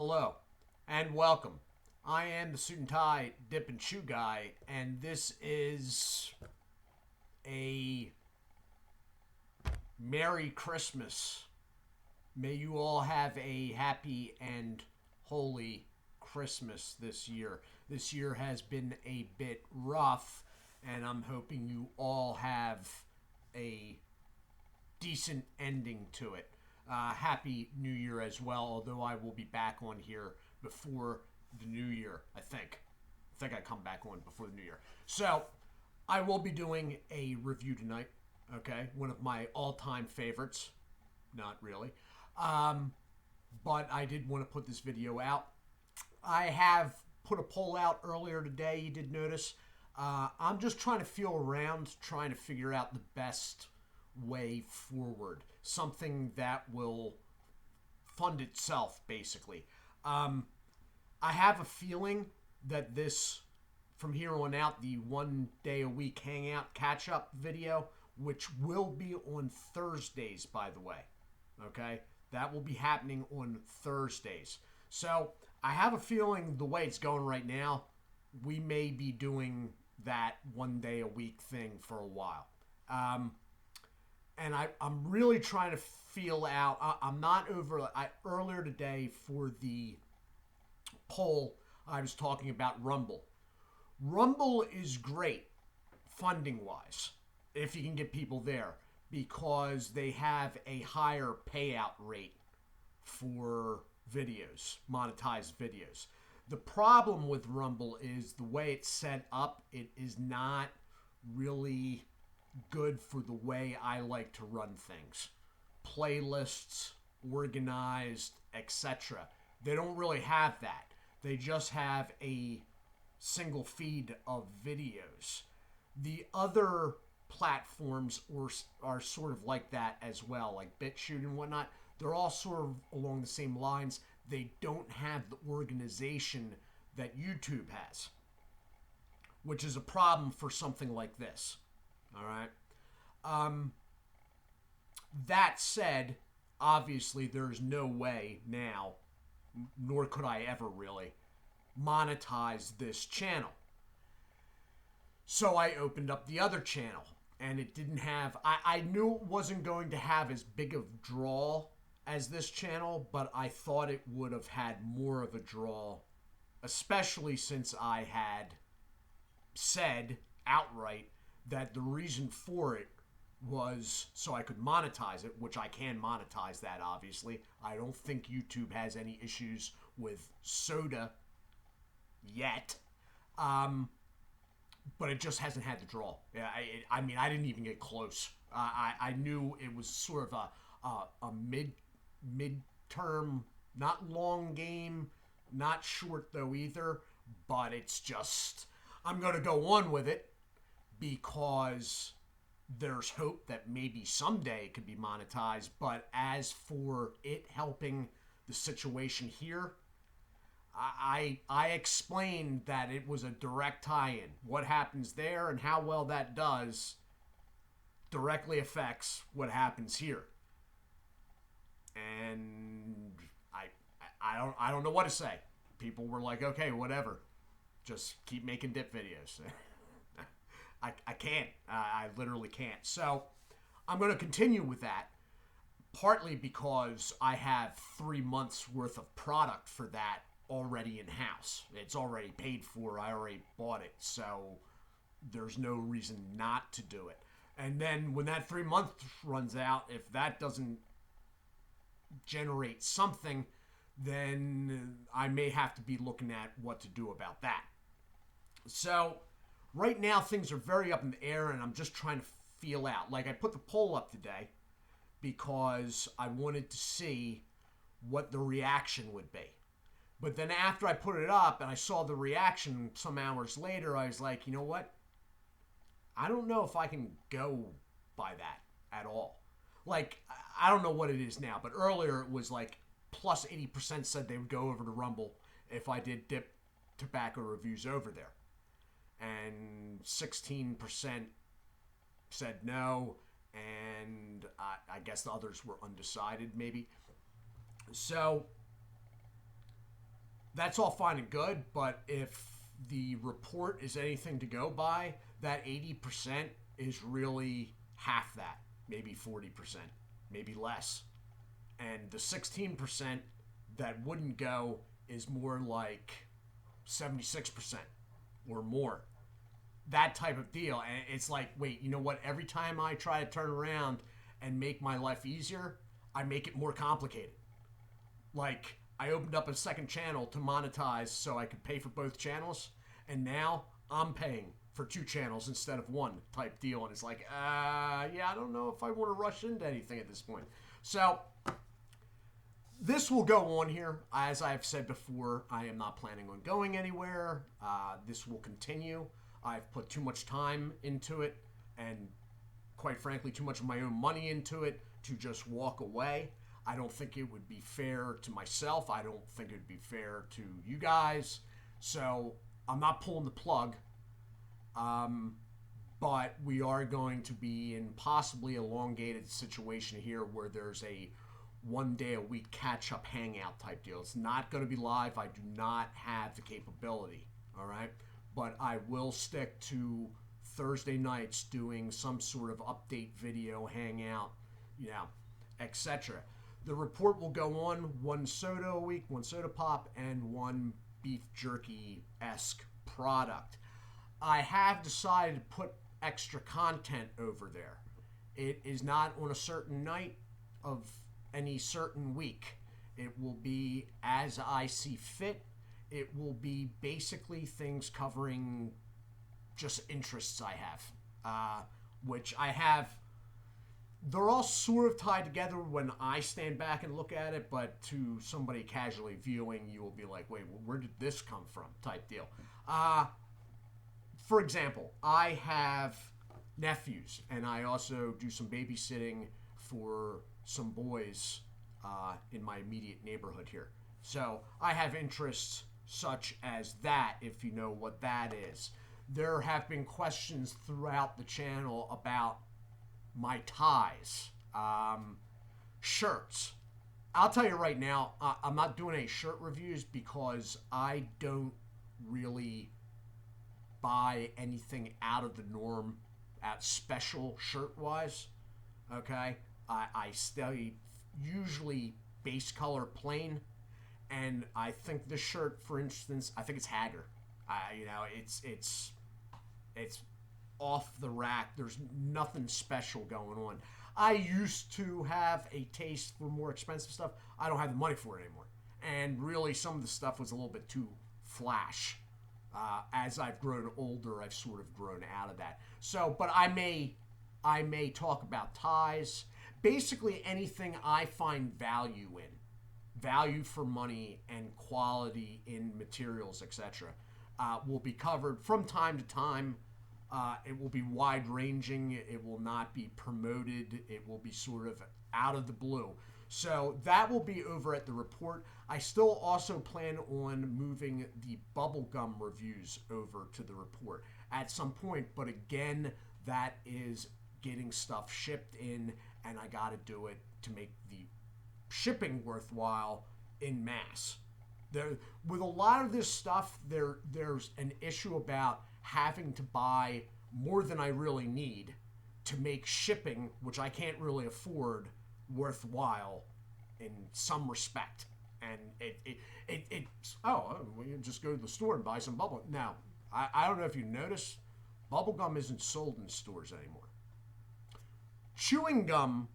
Hello, and welcome. I am the Suit&Tie Dip&ChewGuy, and this is a Merry Christmas. May you all have a happy and holy Christmas this year. This year has been a bit rough, and I'm hoping you all have a decent ending to it. Happy New Year as well, although I will be back on here before the New Year, I think. I come back on before the New Year. So, I will be doing a review tonight, okay? One of my all-time favorites. Not really. But I did want to put this video out. I have put a poll out earlier today, you did notice. I'm just trying to feel around, trying to figure out the best way forward. Something that will fund itself, basically. I have a feeling that this, from here on out, the 1 day a week hangout catch-up video, which will be on Thursdays, by the way. Okay? That will be happening on Thursdays. So, I have a feeling the way it's going right now, we may be doing that 1 day a week thing for a while. And I'm really trying to feel out. I'm not over. Earlier today for the poll, I was talking about Rumble. Rumble is great, funding-wise, if you can get people there, because they have a higher payout rate for videos, monetized videos. The problem with Rumble is the way it's set up, it is not really good for the way I like to run things. Playlists, organized, etc. They don't really have that. They just have a single feed of videos. The other platforms are sort of like that as well, like BitChute and whatnot. They're all sort of along the same lines. They don't have the organization that YouTube has, which is a problem for something like this. All right. That said, obviously there's no way now, nor could I ever really, monetize this channel. So I opened up the other channel, and it didn't have, I knew it wasn't going to have as big of draw as this channel, but I thought it would have had more of a draw, especially since I had said outright that the reason for it was so I could monetize it, which I can monetize that, obviously. I don't think YouTube has any issues with soda yet. But it just hasn't had the draw. Yeah, I mean, I didn't even get close. I knew it was sort of a mid-term, not long game, not short though either, but it's just, I'm going to go on with it, because there's hope that maybe someday it could be monetized. But as for it helping the situation here, I explained that it was a direct tie-in. What happens there and how well that does directly affects what happens here. And I don't know what to say. People were like, okay, whatever. Just keep making dip videos. I can't. I literally can't. So I'm going to continue with that, partly because I have 3 months worth of product for that already in-house. It's already paid for. I already bought it. So there's no reason not to do it. And then when that 3 months runs out, if that doesn't generate something, then I may have to be looking at what to do about that. So right now, things are very up in the air, and I'm just trying to feel out. Like, I put the poll up today because I wanted to see what the reaction would be. But then after I put it up and I saw the reaction some hours later, I was like, you know what? I don't know if I can go by that at all. Like, I don't know what it is now, but earlier it was like plus 80% said they would go over to Rumble if I did dip tobacco reviews over there. And 16% said no, and I guess the others were undecided, maybe. So That's all fine and good, but if the report is anything to go by, that 80% is really half that, maybe 40%, maybe less. And the 16% that wouldn't go is more like 76% or more. That type of deal. And it's like, wait, you know what? Every time I try to turn around and make my life easier, I make it more complicated. Like, I opened up a second channel to monetize so I could pay for both channels, and now I'm paying for two channels instead of one type deal. And it's like, yeah, I don't know if I want to rush into anything at this point. So, this will go on here. As I've said before, I am not planning on going anywhere. This will continue. I've put too much time into it, and quite frankly, too much of my own money into it to just walk away. I don't think it would be fair to myself. I don't think it would be fair to you guys. So I'm not pulling the plug. But we are going to be in possibly elongated situation here where there's a 1 day a week catch up hangout type deal. It's not going to be live. I do not have the capability. All right. But I will stick to Thursday nights doing some sort of update video, hangout, etc. The report will go on one soda a week, one soda pop, and one beef jerky-esque product. I have decided to put extra content over there. It is not on a certain night of any certain week. It will be as I see fit. It will be basically things covering just interests I have, which I have. They're all sort of tied together when I stand back and look at it, but to somebody casually viewing, you will be like, wait, where did this come from type deal. For example, I have nephews, and I also do some babysitting for some boys in my immediate neighborhood here. So I have interests such as that, if you know what that is. There have been questions throughout the channel about my ties, shirts. I'll tell you right now, I'm not doing any shirt reviews because I don't really buy anything out of the norm at special shirt-wise, okay? I stay usually base color plain, and I think this shirt, for instance, I think it's Hager. It's off the rack. There's nothing special going on. I used to have a taste for more expensive stuff. I don't have the money for it anymore. And really, some of the stuff was a little bit too flash. As I've grown older, I've sort of grown out of that. So, but I may talk about ties. Basically, anything I find value in. Value for money and quality in materials, etc., will be covered from time to time. It will be wide-ranging. It will not be promoted. It will be sort of out of the blue. So that will be over at the report. I still also plan on moving the bubblegum reviews over to the report at some point. But again, that is getting stuff shipped in, and I got to do it to make the shipping worthwhile in mass. With a lot of this stuff, there's an issue about having to buy more than I really need to make shipping, which I can't really afford, worthwhile in some respect. And we can just go to the store and buy some bubble. Now, I don't know if you noticed, bubblegum isn't sold in stores anymore. Chewing gum,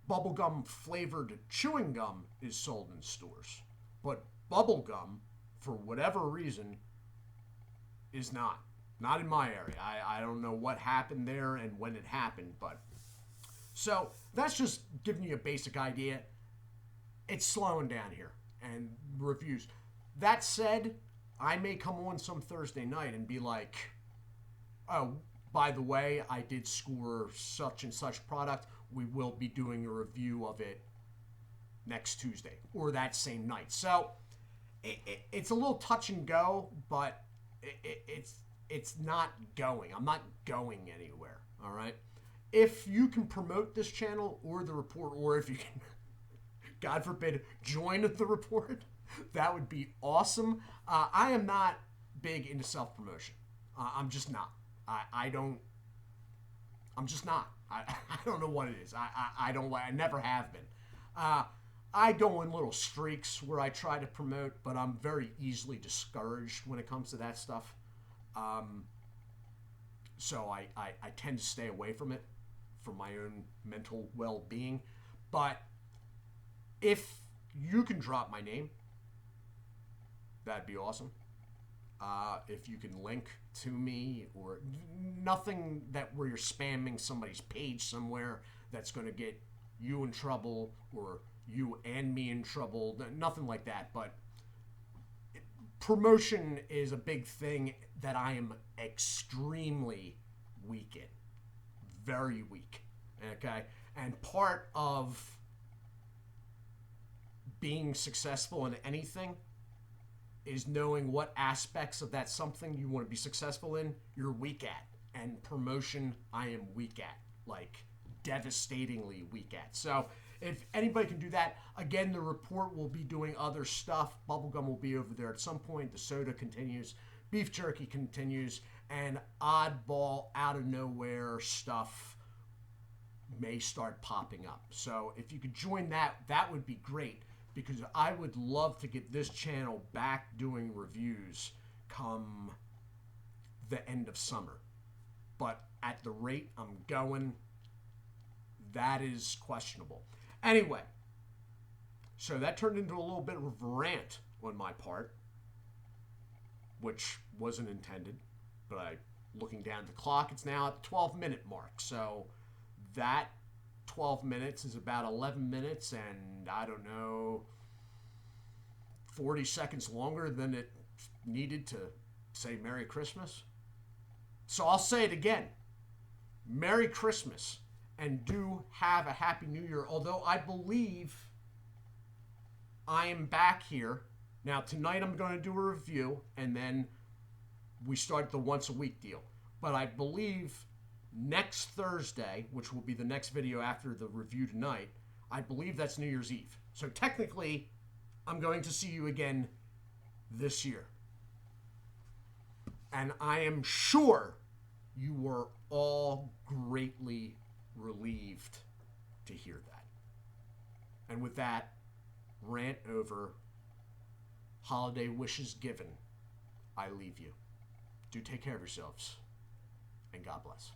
bubblegum flavored chewing gum is sold in stores. But bubblegum, for whatever reason, is not. Not in my area. I don't know what happened there and when it happened, but... So, that's just giving you a basic idea. It's slowing down here. And reviews. That said, I may come on some Thursday night and be like, oh, by the way, I did score such and such product. We will be doing a review of it next Tuesday or that same night. So, it's a little touch and go, but it's not going. I'm not going anywhere, all right? If you can promote this channel or the report, or if you can, God forbid, join the report, That would be awesome. I am not big into self promotion. I'm just not. I don't. I'm just not. I don't know what it is. I don't. I never have been. Uh, I go in little streaks where I try to promote, but I'm very easily discouraged when it comes to that stuff. Um, so I tend to stay away from it for my own mental well being. But if you can drop my name, that'd be awesome. If you can link to me, or nothing that where you're spamming somebody's page somewhere that's going to get you in trouble or you and me in trouble, nothing like that. But promotion is a big thing that I am extremely weak in, very weak. Okay, and part of being successful in anything is knowing what aspects of that something you want to be successful in you're weak at. And promotion, I am weak at, like devastatingly weak at. So if anybody can do that, again, the report will be doing other stuff. Bubblegum will be over there at some point. The soda continues. Beef jerky continues. And oddball, out of nowhere stuff may start popping up. So if you could join that, that would be great, because I would love to get this channel back doing reviews come the end of summer. But at the rate I'm going, that is questionable. Anyway, so that turned into a little bit of a rant on my part, which wasn't intended. But looking down at the clock, it's now at the 12-minute mark. So that 12 minutes is about 11 minutes and, I don't know, 40 seconds longer than it needed to say Merry Christmas. So I'll say it again. Merry Christmas, and do have a Happy New Year. Although I believe I am back here. Now, tonight I'm going to do a review, and then we start the once a week deal. But I believe next Thursday, which will be the next video after the review tonight, I believe that's New Year's Eve. So technically, I'm going to see you again this year. And I am sure you were all greatly relieved to hear that. And with that, rant over, holiday wishes given, I leave you. Do take care of yourselves, and God bless.